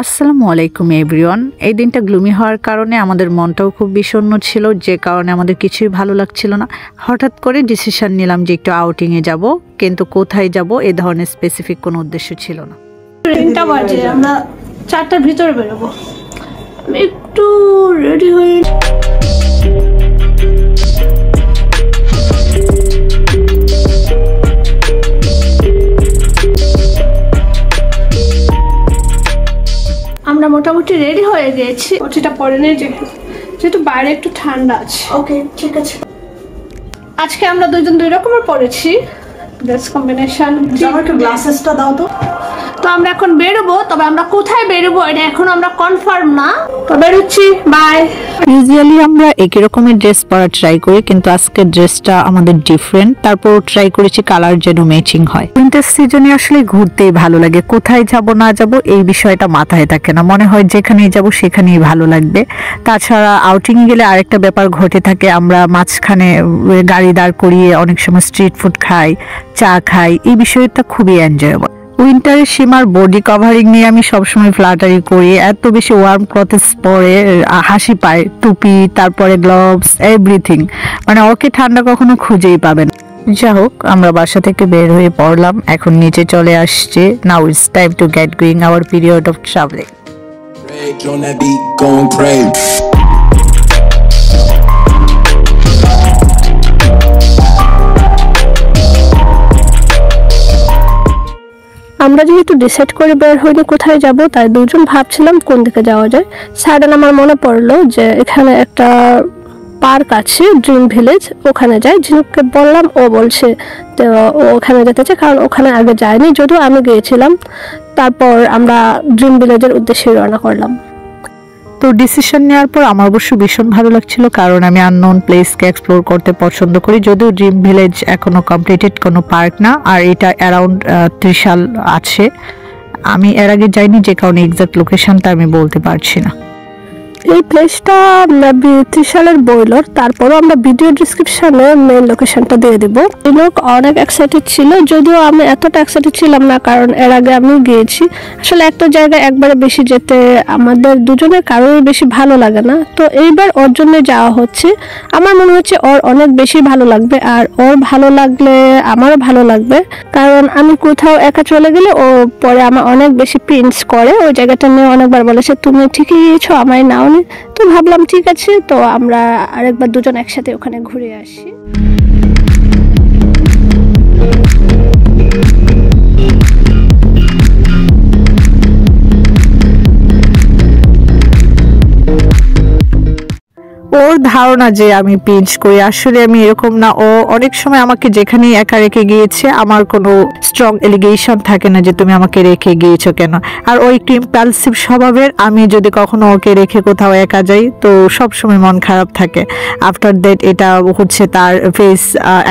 আসসালামু আলাইকুম এভরিওয়ান। এই দিনটা গ্লুমি হওয়ার কারণে আমাদের মনটাও খুব বিষণ্ণ ছিল, যে কারণে আমাদের কিছুই ভালো লাগছিল না। হঠাৎ করে ডিসিশন নিলাম যে একটু আউটিংয়ে যাব, কিন্তু কোথায় যাব এই ধরনের স্পেসিফিক কোনো উদ্দেশ্য ছিল না। 3টা বাজে, আমরা 4টার ভিতরে বেরোবো। আমি একটু রেডি হয়ে আমরা মোটামুটি রেডি হয়ে গেছি। ওটা পরে নেই যেহেতু বাইরে একটু ঠান্ডা আছে। ওকে, ঠিক আছে। আজকে আমরা দুজন দুই রকমের পরেছি, ড্রেস কম্বিনেশন। আমাকে গ্লাসেসটা দাও তো। তো আমরা এখন বেরোবো, তবে আমরা কোথায় বেরোবো এটা এখন আমরা কনফার্ম না। তো বেরোচ্ছি, বাই। ইউজুয়ালি আমরা একই রকমের ড্রেস পরা ট্রাই করি, কিন্তু আজকে ড্রেসটা আমাদের ডিফারেন্ট। তারপর ট্রাই করেছি কালার যেন ম্যাচিং হয়। উইন্টার সিজনে আসলে ঘুরতেই ভালো লাগে, কোথায় যাব না যাব এই বিষয়টা মাথায় থাকে না, মনে হয় যেখানেই যাব সেখানেই ভালো লাগবে। তাছাড়া আউটিং এ গেলে আরেকটা ব্যাপার ঘটে থাকে, আমরা মাঝখানে গাড়ি দাঁড় করিয়ে অনেক সময় স্ট্রিট ফুড খাই, চা খাই, এই বিষয়টা খুবই এনজয়েবল। উইন্টারের সীমার বডি কভারিং নিয়ে আমি সবসময় ফ্লাটারি করি, এত বেশি ওয়ার্ম ক্লথেস পরে হাসি পায়, টুপি, তারপরে গ্লোভস, এভরিথিং, মানে ওকে ঠান্ডা কখনো খুঁজেই পাবেন। যা হোক, আমরা বাসা থেকে বের হয়ে পড়লাম, এখন নিচে চলে আসছে। Now it's time to get going our period of travelling. আমরা যেহেতু ডিসাইড করে বের হইনি কোথায় যাব, তাই দুজন ভাবছিলাম কোন দিকে যাওয়া যায়। সাডেন আমার মনে পড়লো যে এখানে একটা পার্ক আছে, ড্রিম ভিলেজ, ওখানে যাই। ঝিনুককে বললাম, ও বলছে তো ও ওখানে যেতে চায়, কারণ ওখানে আগে যায়নি, যদিও আমি গিয়েছিলাম। তারপর আমরা ড্রিম ভিলেজের উদ্দেশ্যে রওনা করলাম। তো ডিসিশন নেওয়ার পর আমার অবশ্য ভীষণ ভালো লাগছিল, কারণ আমি আননোন প্লেসকে এক্সপ্লোর করতে পছন্দ করি। যদিও ড্রিম ভিলেজ এখনো কমপ্লিটেড কোনো পার্ক না, আর এটা অ্যারাউন্ড ত্রিশাল আছে। আমি এর আগে যাইনি, যে কারণে এক্সাক্ট লোকেশনটা আমি বলতে পারছি না। এই প্লেসটা ত্রিশালের বইলর, তারপরও আমরা ভিডিও ডিসক্রিপশনে মেইন লোকেশনটা দিয়ে দিব। এই লোক অনেক এক্সাইটেড ছিল, যদিও আমি এতটা এক্সাইটেড ছিলাম না, কারণ এর আগে আমি গিয়েছি। আসলে একটা জায়গায় একবারে বেশি যেতে আমাদের দুজনের কারোর বেশি ভালো লাগে না, তো এইবার ওর জন্য যাওয়া হচ্ছে। আমার মনে হচ্ছে ওর অনেক বেশি ভালো লাগবে, আর ওর ভালো লাগলে আমারও ভালো লাগবে, কারণ আমি কোথাও একা চলে গেলে ও পরে আমার অনেক বেশি পিঞ্চ করে। ওই জায়গাটা নিয়ে অনেকবার বলেছে তুমি ঠিকই গিয়েছো, আমায় নাও। তো ভাবলাম ঠিক আছে, তো আমরা আরেকবার দুজন একসাথে ওখানে ঘুরে আসি। ওর ধারণা যে আমি পিঞ্চ করি, আসলে আমি এরকম না। ও অনেক সময় আমাকে যেখানেই একা রেখে গিয়েছে, আমার কোনো স্ট্রং এলিগেশন থাকে না যে তুমি আমাকে রেখে গিয়েছো কেন। আর ও একটু ইম্পালসিভ স্বভাবের, আমি যদি কখনো ওকে রেখে কোথাও একা যাই তো সব সময় মন খারাপ থাকে। আফটার দ্যাট এটা হচ্ছে তার ফেস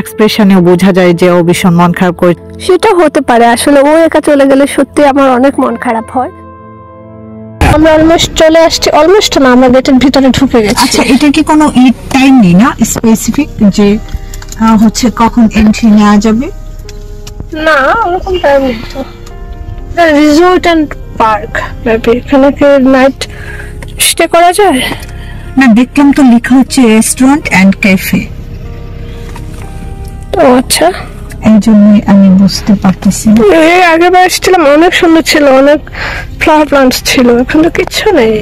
এক্সপ্রেশনেও বোঝা যায় যে ও ভীষণ মন খারাপ করে। সেটা হতে পারে, আসলে ও একা চলে গেলে সত্যি আমার অনেক মন খারাপ হয়। আমরা অলমোস্ট চলে আসছি, অলমোস্ট না, আমরা গেটের ভিতরে ঢুকে গেছি। আচ্ছা, এটা কি কোনো টাইম নেই না স্পেসিফিক যে হচ্ছে কখন এন্ট্রি নেওয়া যাবে? না, ওরকম টাইম নেই তো। রিসোর্ট এন্ড পার্ক, মেবি এখানে কি নাইট স্টে করা যায়? না, দেখলাম তো লেখা হচ্ছে রেস্টুরেন্ট এন্ড ক্যাফে। ও আচ্ছা, এই জন্যই আমি বুঝতে পারতেছি। এর আগেবার এসেছিলাম, অনেক সুন্দর ছিল, অনেক ফ্লাওয়ার প্লান্টস ছিল, এখন তো কিচ্ছু নেই।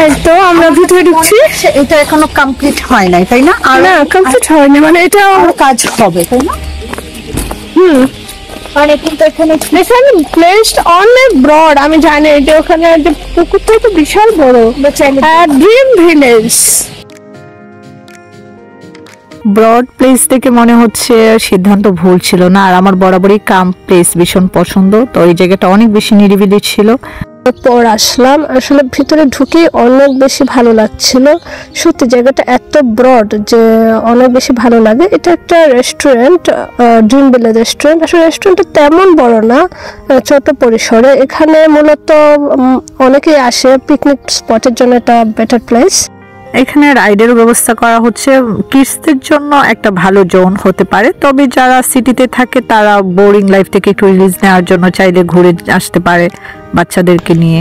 এই তো আমরা ভিতরে ঢুকছি। এটা এখনো কমপ্লিট হয় নাই, তাই না? না, কমপ্লিট হয়নি, মানে এটা কাজ হবে, তাই না? মানে কিন্তু এখানে প্লেসড অনেক ব্রড। আমি জানি যে ওখানে যে পুকুরটা তো বিশাল বড়। ড্রিম ভিলেজ ব্রড প্লেস থেকে মনে হচ্ছে সিদ্ধান্ত ভুল ছিল না। আর আমার বরাবরই কাম প্লেস ভীষণ পছন্দ, তো এই জায়গাটা অনেক বেশি নিরিবিলি ছিল। পর আসলাম, আসলে ভিতরে ঢুকে অনেক বেশি ভালো লাগছিল। সত্যি জায়গাটা এত ব্রড যে অনেক বেশি ভালো লাগে। এটা একটা রেস্টুরেন্ট, ড্রিম ভিলেজ রেস্টুরেন্ট। আসলে রেস্টুরেন্টটা তেমন বড় না, ছোট পরিসরে। এখানে মূলত অনেকেই আসে পিকনিক স্পটের জন্য, এটা বেটার প্লেস। এখানে রাইডের ব্যবস্থা করা হচ্ছে, কিডসদের জন্য একটা ভালো জোন হতে পারে। তবে যারা সিটিতে থাকে তারা বোরিং লাইফ থেকে একটু রিলিজ নেওয়ার জন্য চাইলে ঘুরে আসতে পারে বাচ্চাদেরকে নিয়ে।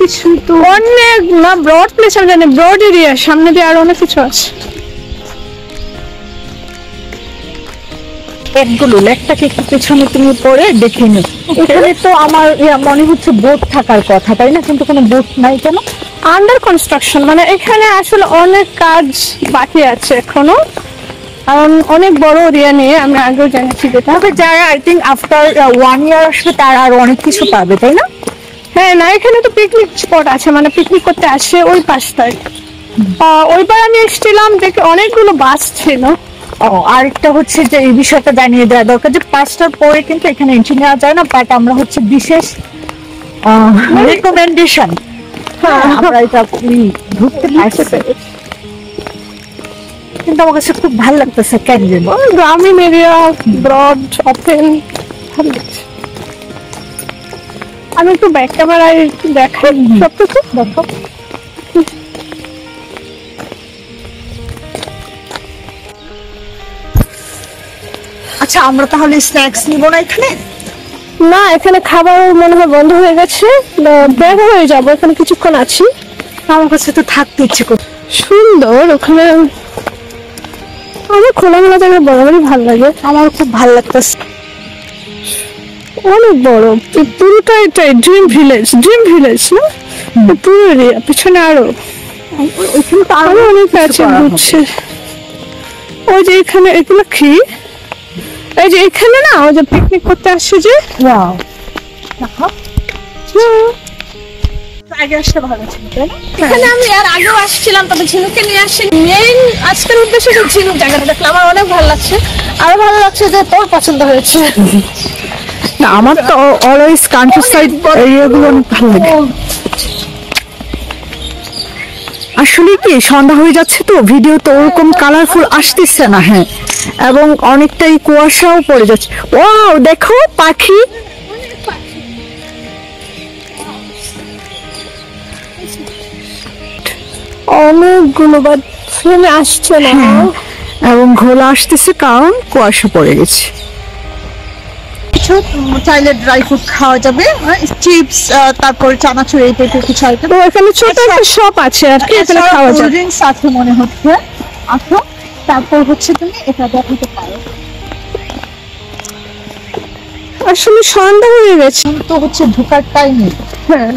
কিছু তো অনেক না, ব্রড প্লেস আমি জানি, ব্রড এরিয়া, সামনে দিয়ে আরো অনেক কিছু আছে। একগুলো লেকটাকে একটু পেছনে তুমি পরে দেখে নিও। এখানে তো আমার মনে হচ্ছে বোট থাকার কথা, তাই না? কিন্তু কোনো বোট নাই কেন? আন্ডার কনস্ট্রাকশন, মানে এখানে আসলে অনেক কাজ বাকি আছে এখনো, কারণ অনেক বড় এরিয়া নিয়ে আমি আগেও জেনেছি যেটা। তবে যারা আই থিঙ্ক আফটার 1 ইয়ার আসবে তারা আরো অনেক কিছু পাবে, তাই না? হ্যাঁ, না এখানে তো পিকনিক স্পট আছে, মানে পিকনিক করতে আসে ওই পাশটায়। ওইবার আমি এসেছিলাম দেখে অনেকগুলো বাস ছিল। আরেকটা হচ্ছে যে এই বিষয়টা জানিয়ে দেওয়া দরকার যে 5টার পরে কিন্তু এখানে এন্ট্রি নেওয়া যায় না, বাট আমরা হচ্ছে বিশেষ রেকমেন্ডেশন আমরা এটা ঢুকতে পারছি। কিন্তু আমার কাছে খুব ভালো লাগতেছে কেন যেন গ্রামীণ এরিয়া, ব্রড ওপেন, ভালো লাগছে। আমি একটু ব্যাক ক্যামেরায় দেখাই সবকিছু। দেখো আচ্ছা, আমরা তাহলে স্ন্যাক্স নিব না এখানে? না, এখানে খাবার মনে হয় বন্ধ হয়ে গেছে, বের হয়ে যাবো, এখানে কিছুক্ষণ আছি। আমার কাছে তো থাকতে ইচ্ছে করছে। সুন্দর ওখানে, আমার খোলামেলা জায়গা বরাবরই ভালো লাগে। আমার খুব ভালো লাগতেছে, অনেক বড় পুরোটা, এটাই ড্রিম ভিলেজ না? পুরো এরিয়া পিছনে আরো ওইখানে তো আরো অনেক আছে ঘুরছে। ওই যে এখানে এগুলো কি, এই যে এখানে না ওই যে পিকনিক করতে আসছে যে, আগে আসতে ভালো ছিল, তাই না? এখানে আমি আর আগেও আসছিলাম, তবে ঝিনুকে নিয়ে আসছি। মেইন আজকের উদ্দেশ্য যে ঝিনুক জায়গাটা দেখলাম, আমার অনেক ভালো লাগছে। আরো ভালো লাগছে যে তোর পছন্দ হয়েছে। না, আমার তো অলওয়েজ কান্ট্রি সাইড এরিয়াগুলো অনেক ভালো লাগে। আসলে কি সন্ধ্যা হয়ে যাচ্ছে তো, ভিডিও তো ওরকম কালারফুল আসতেছে না। হ্যাঁ, এবং অনেকটাই কুয়াশাও পড়ে যাচ্ছে। ওয়াও, দেখো পাখি। অনেকগুলো বাট ফ্রেমে আসছে না, এবং ঘোলা আসতেছে কারণ কুয়াশা পড়ে গেছে। কিছু চাইলে ড্রাই ফ্রুট খাওয়া যাবে, চিপস, তারপর চানাচুর, এই টাইপের কিছু আইটেম। তো এখানে ছোট একটা শপ আছে আর কি, এখানে খাওয়া যায়। ড্রিঙ্কস আছে মনে হচ্ছে। আসো, তারপর হচ্ছে তুমি এটা দেখাতে পারো। আসলে সন্ধ্যা হয়ে গেছে তো হচ্ছে ঢোকার টাইমে হ্যাঁ,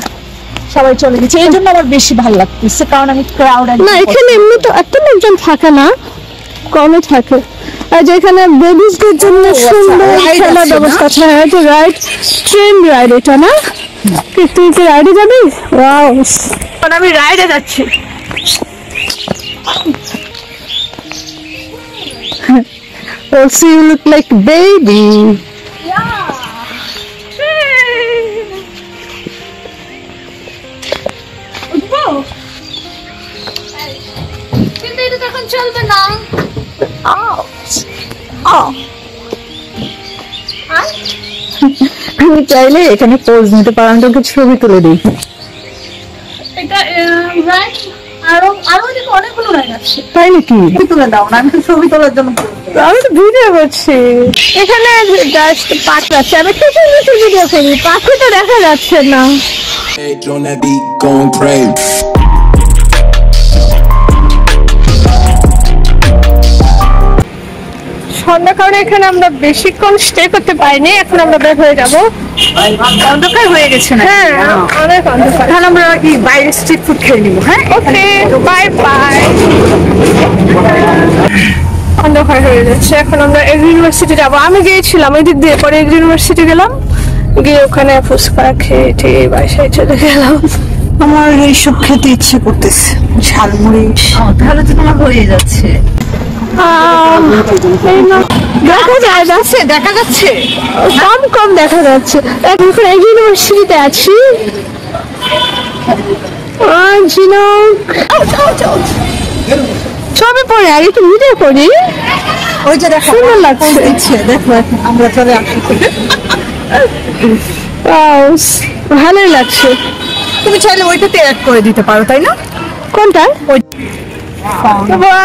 সবাই চলে গেছে, এই জন্য আমার বেশি ভালো লাগতেছে, কারণ আমি ক্রাউড। না এখানে এমনি তো এত লোকজন থাকে না, কমই থাকে। আর যেখানে বেবিসদের জন্য সুন্দর ride খেলার আছে না? ব্যবস্থা আছে। হ্যাঁ, যে রাইড, ট্রেন রাইড এটা না? তুই কি রাইডে যাবি? ওয়াও, আমি রাইডে যাচ্ছি। Also you look like a baby. কিন্তু এটা তখন চলবে না। আমি চাইলে এখানে পোজ নিতে পারো, আমি তোকে ছবি তুলে দিই। এটা রাইড আরো এদিকে অনেকগুলো রাইড আছে। তাই নাকি? তুলে দাও না, আমি তো ছবি তোলার জন্য। আমি তো ভিডিও করছি, এখানে জাস্ট পাখি আছে। আমি কিছু ভিডিও করি, পাখি তো দেখা যাচ্ছে না। On that beat, going crazy. সন্ধ্যা কারণে এখানে আমরা বেশিক্ষণ স্টে করতে পারিনি, এখন আমরা বের হয়ে যাব। অন্ধকার হয়ে গেছে না? হ্যাঁ, অনেক অন্ধকার। তাহলে আমরা কি বাইরে স্ট্রিট ফুড খেয়ে নিবো? হ্যাঁ, ওকে, বাই বাই। অন্ধকার হয়ে যাচ্ছে, এখন আমরা এগ্রি ইউনিভার্সিটি যাবো। আমি গিয়েছিলাম ওই দিক দিয়ে, পরে এগ্রি ইউনিভার্সিটি গেলাম, গিয়ে ওখানে ফুচকা খেয়ে ঠিক বাসায় চলে গেলাম। আমার এইসব খেতে ইচ্ছে করতেছে, ঝালমুড়ি। তাহলে তো তোমার হয়ে যাচ্ছে। এই না, দেখা যায় যাচ্ছে, দেখা যাচ্ছে কম কম দেখা যাচ্ছে। এখন এগ্রি ইউনিভার্সিটিতে আছি। ঝিনুক সবে পরে আর একটু ভিডিও করি। ওই যে দেখো, সুন্দর লাগছে। দেখো এখন আমরা চলে আসি। ভালোই লাগছে। তুমি চাইলে ওইটাতে অ্যাড করে দিতে পারো, তাই না? কোনটা? ওই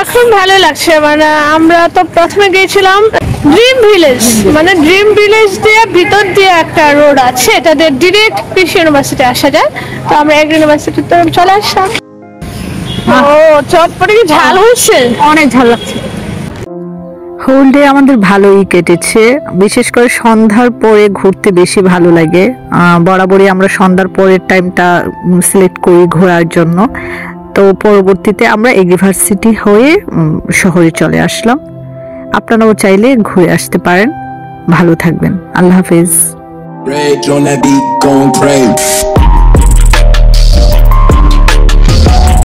এখন ভালো লাগছে, মানে আমরা তো প্রথমে গিয়েছিলাম ড্রিম ভিলেজ, মানে ড্রিম ভিলেজ দিয়ে ভিতর দিয়ে একটা রোড আছে, এটা দিয়ে ডিরেক্ট কৃষি ইউনিভার্সিটি আসা যায়। তো আমরা এগ্রি ইউনিভার্সিটিতে চলে আসলাম। ও চটপটি কি ঝাল হচ্ছে? অনেক ঝাল লাগছে। হোল ডে আমাদের ভালোই কেটেছে, বিশেষ করে সন্ধ্যার পরে ঘুরতে বেশি ভালো লাগে। বরাবরই আমরা সন্ধ্যার পরের টাইমটা সিলেক্ট করি ঘোরার জন্য। তো পরবর্তীতে আমরা ইউনিভার্সিটি হয়ে শহরে চলে আসলাম। আপনারাও চাইলে ঘুরে আসতে পারেন। ভালো থাকবেন, আল্লাহ হাফেজ। Rage on that beat, gon' crave.